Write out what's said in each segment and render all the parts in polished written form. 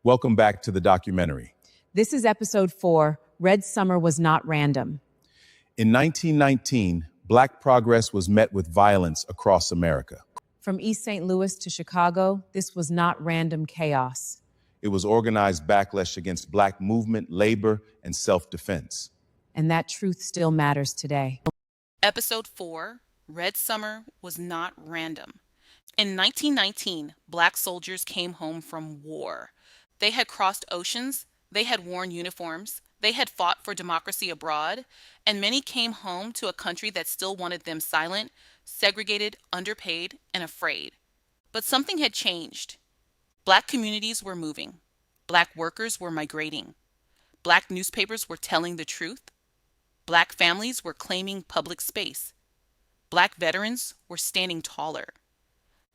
Welcome back to the documentary. This is episode 4. Red Summer was not random. In 1919, Black progress was met with violence across America. From East St. Louis to Chicago, this was not random chaos. It was organized backlash against Black movement, labor, and self-defense. And that truth still matters today. Episode 4, Red Summer was not random. In 1919, Black soldiers came home from war. They had crossed oceans, they had worn uniforms, they had fought for democracy abroad, and many came home to a country that still wanted them silent, segregated, underpaid, and afraid. But something had changed. Black communities were moving. Black workers were migrating. Black newspapers were telling the truth. Black families were claiming public space. Black veterans were standing taller.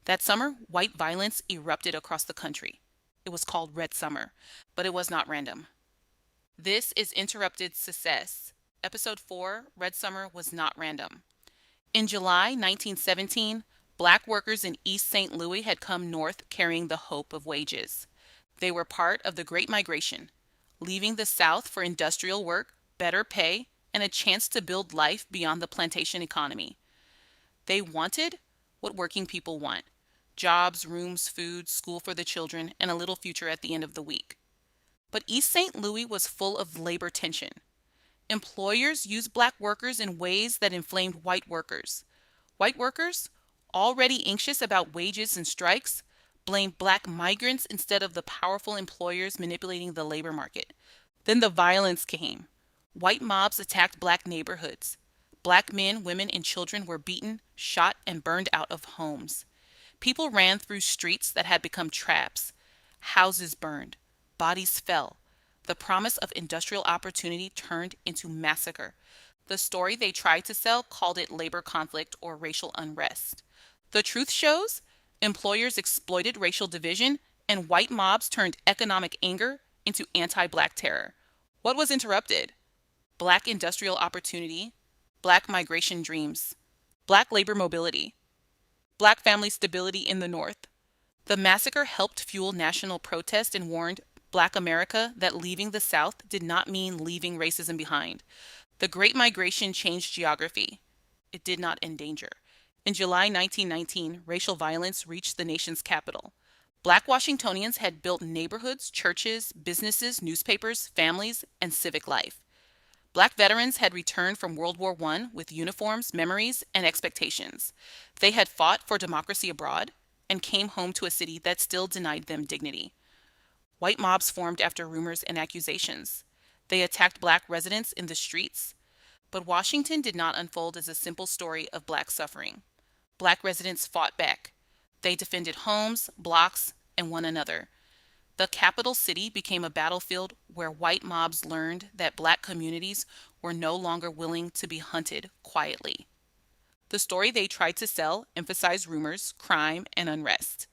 That summer, white violence erupted across the country. It was called Red Summer, but it was not random. This is Interrupted Success. Episode 4, Red Summer was not random. In July 1917, Black workers in East St. Louis had come north carrying the hope of wages. They were part of the Great Migration, leaving the South for industrial work, better pay, and a chance to build life beyond the plantation economy. They wanted what working people want: jobs, rooms, food, school for the children, and a little future at the end of the week. But East St. Louis was full of labor tension. Employers used Black workers in ways that inflamed white workers. White workers, already anxious about wages and strikes, blamed Black migrants instead of the powerful employers manipulating the labor market. Then the violence came. White mobs attacked Black neighborhoods. Black men, women, and children were beaten, shot, and burned out of homes. People ran through streets that had become traps. Houses burned. Bodies fell. The promise of industrial opportunity turned into massacre. The story they tried to sell called it labor conflict or racial unrest. The truth shows employers exploited racial division, and white mobs turned economic anger into anti-Black terror. What was interrupted? Black industrial opportunity, Black migration dreams, Black labor mobility, Black family stability in the North. The massacre helped fuel national protest and warned Black America that leaving the South did not mean leaving racism behind. The Great Migration changed geography. It did not end danger. In July 1919, racial violence reached the nation's capital. Black Washingtonians had built neighborhoods, churches, businesses, newspapers, families, and civic life. Black veterans had returned from World War I with uniforms, memories, and expectations. They had fought for democracy abroad and came home to a city that still denied them dignity. White mobs formed after rumors and accusations. They attacked Black residents in the streets. But Washington did not unfold as a simple story of Black suffering. Black residents fought back. They defended homes, blocks, and one another. The capital city became a battlefield where white mobs learned that Black communities were no longer willing to be hunted quietly. The story they tried to sell emphasized rumors, crime, and unrest.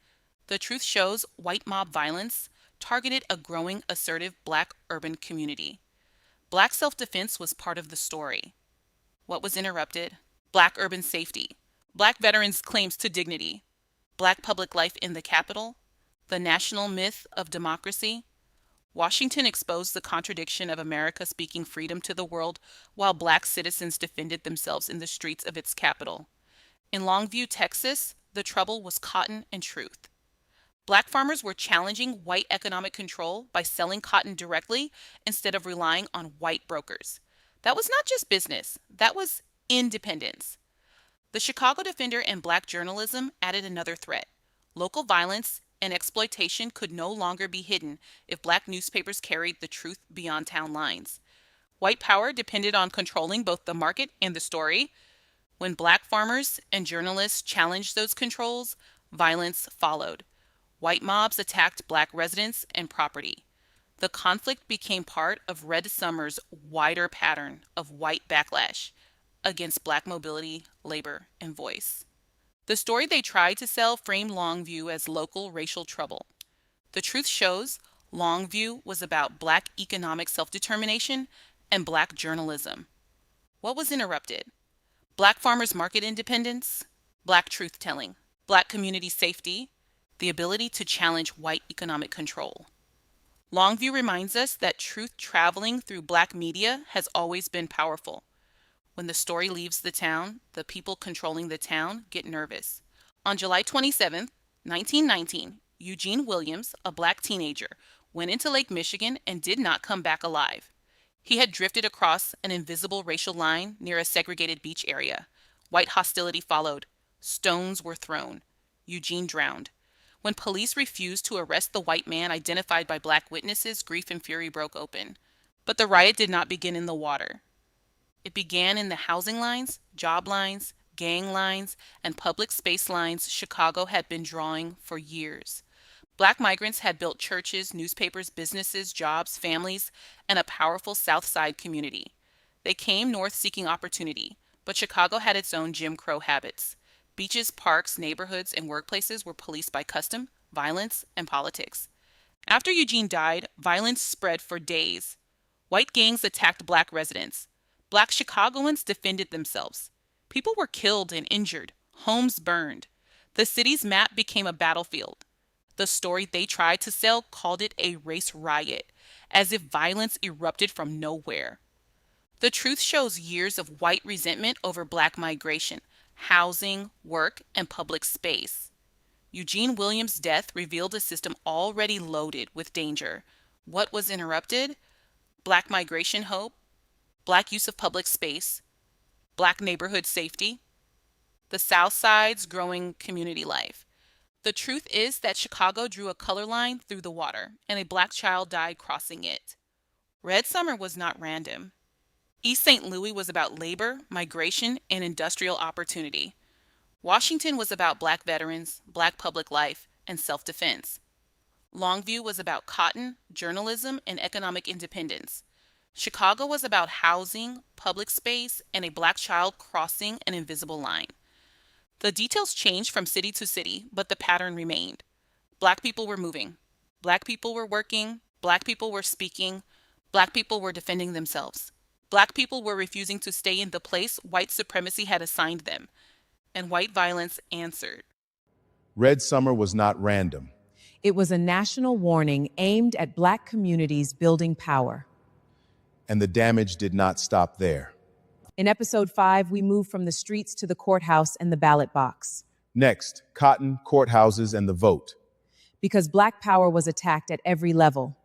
The truth shows white mob violence targeted a growing, assertive Black urban community. Black self-defense was part of the story. What was interrupted? Black urban safety, Black veterans' claims to dignity, Black public life in the Capitol, the national myth of democracy. Washington exposed the contradiction of America speaking freedom to the world while Black citizens defended themselves in the streets of its capital. In Longview, Texas, the trouble was cotton and truth. Black farmers were challenging white economic control by selling cotton directly instead of relying on white brokers. That was not just business, that was independence. The Chicago Defender and Black journalism added another threat. Local violence and exploitation could no longer be hidden if Black newspapers carried the truth beyond town lines. White power depended on controlling both the market and the story. When Black farmers and journalists challenged those controls, violence followed. White mobs attacked Black residents and property. The conflict became part of Red Summer's wider pattern of white backlash against Black mobility, labor, and voice. The story they tried to sell framed Longview as local racial trouble. The truth shows Longview was about Black economic self-determination and Black journalism. What was interrupted? Black farmers' market independence, Black truth-telling, Black community safety, the ability to challenge white economic control. Longview reminds us that truth traveling through Black media has always been powerful. When the story leaves the town, the people controlling the town get nervous. On July 27th, 1919, Eugene Williams, a Black teenager, went into Lake Michigan and did not come back alive. He had drifted across an invisible racial line near a segregated beach area. White hostility followed. Stones were thrown. Eugene drowned. When police refused to arrest the white man identified by Black witnesses, grief and fury broke open. But the riot did not begin in the water. It began in the housing lines, job lines, gang lines, and public space lines Chicago had been drawing for years. Black migrants had built churches, newspapers, businesses, jobs, families, and a powerful South Side community. They came north seeking opportunity, but Chicago had its own Jim Crow habits. Beaches, parks, neighborhoods, and workplaces were policed by custom, violence, and politics. After Eugene died, violence spread for days. White gangs attacked Black residents. Black Chicagoans defended themselves. People were killed and injured, homes burned. The city's map became a battlefield. The story they tried to sell called it a race riot, as if violence erupted from nowhere. The truth shows years of white resentment over Black migration, housing, work, and public space. Eugene Williams' death revealed a system already loaded with danger. What was interrupted? Black migration hope, Black use of public space, Black neighborhood safety, the South Side's growing community life. The truth is that Chicago drew a color line through the water, and a Black child died crossing it. Red Summer was not random. East St. Louis was about labor, migration, and industrial opportunity. Washington was about Black veterans, Black public life, and self-defense. Longview was about cotton, journalism, and economic independence. Chicago was about housing, public space, and a Black child crossing an invisible line. The details changed from city to city, but the pattern remained. Black people were moving. Black people were working. Black people were speaking. Black people were defending themselves. Black people were refusing to stay in the place white supremacy had assigned them. And white violence answered. Red Summer was not random. It was a national warning aimed at Black communities building power. And the damage did not stop there. In episode 5, we move from the streets to the courthouse and the ballot box. Next, cotton, courthouses, and the vote. Because Black power was attacked at every level.